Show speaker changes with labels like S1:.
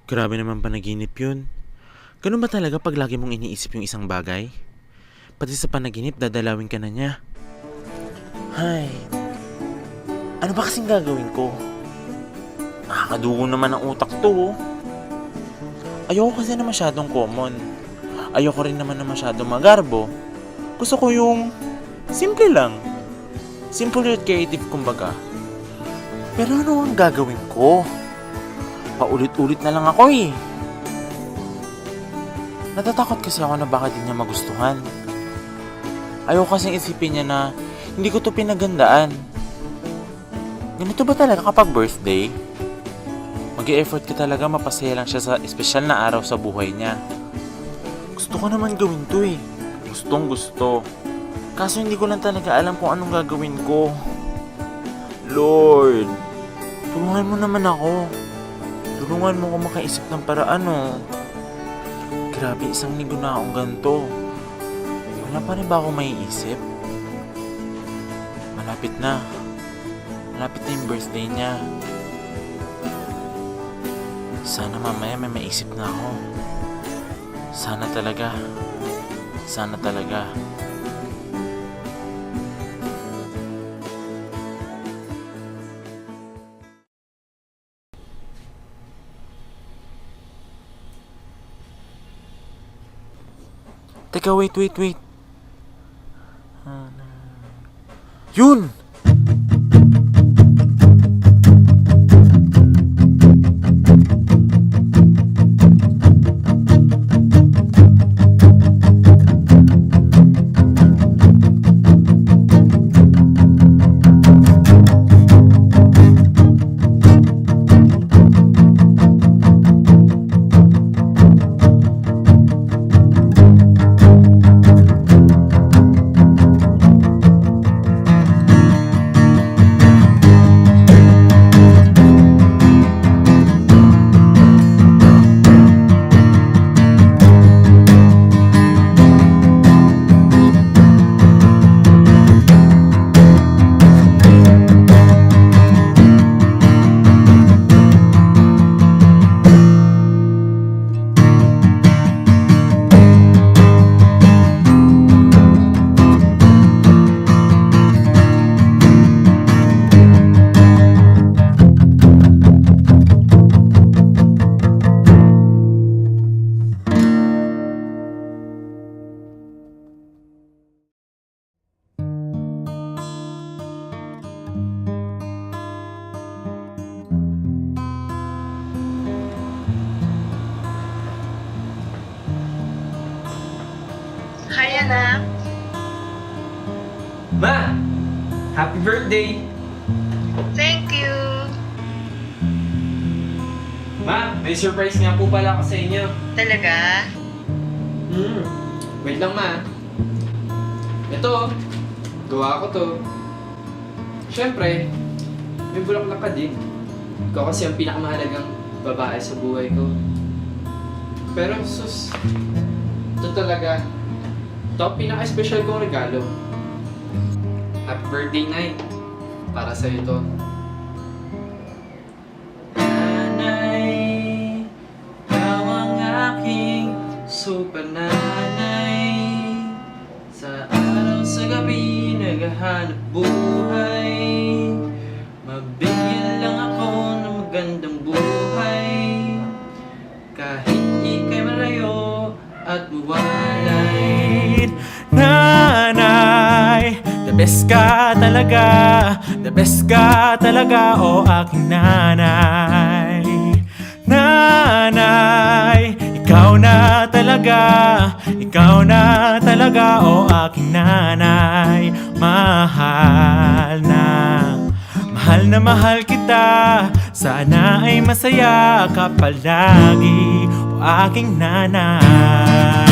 S1: Grabe naman panaginip yun. Ganun ba talaga pag lagi mong iniisip yung isang bagay? Pati sa panaginip, dadalawin ka na niya. Hay, ano ba kasing gagawin ko? Nakakadugo naman ang utak to, oh. Ayoko kasi na masyadong common. Ayoko rin naman na masyadong magarbo. Gusto ko yung simple lang. Simple yet creative, kumbaga. Pero ano ang gagawin ko? Paulit-ulit na lang ako eh. Natatakot kasi ako na baka di niya magustuhan. Ayoko kasing isipin niya na hindi ko to pinagandaan. Ganito ba talaga kapag birthday? Mag-e-effort ka talaga, mapasaya lang siya sa espesyal na araw sa buhay niya. Gusto ko naman gawin to eh. Gustong gusto. Kaso hindi ko lang talaga alam kung anong gagawin ko. Lord, tulungan mo naman ako. Tulungan mo ko makaisip ng paraan, oh. Grabe, isang linggo na akong ganito. Wala pa rin ba ako maiisip? Malapit na. Malapit na yung birthday niya. Sana mamaya may maisip na ako. Sana talaga. Sana talaga. Teka, wait. Yun!
S2: Hi, anak.
S3: Ma! Happy birthday!
S2: Thank you.
S3: Ma, may surprise nga po pala ako sa inyo.
S2: Talaga?
S3: Wait lang, ma. Ito, gawa ko to. Siyempre, may bulaklak ka din. Ikaw kasi ang pinakamahalagang babae sa buhay ko. Pero sus, ito talaga, ito ang pinaka-special kong regalo. Happy birthday, Nay. Para sa'yo to. Nanay, ikaw ang aking super nanay. Sa araw sa gabi, naghahanap buhay. Mabigyan lang ako ng magandang buhay. Kahit ika'y malayo at mawalay.
S1: Nanay, the best ka talaga, o aking nanay. Nanay, ikaw na talaga, o aking nanay. Mahal na mahal kita, sana ay masaya ka palagi, o aking nanay.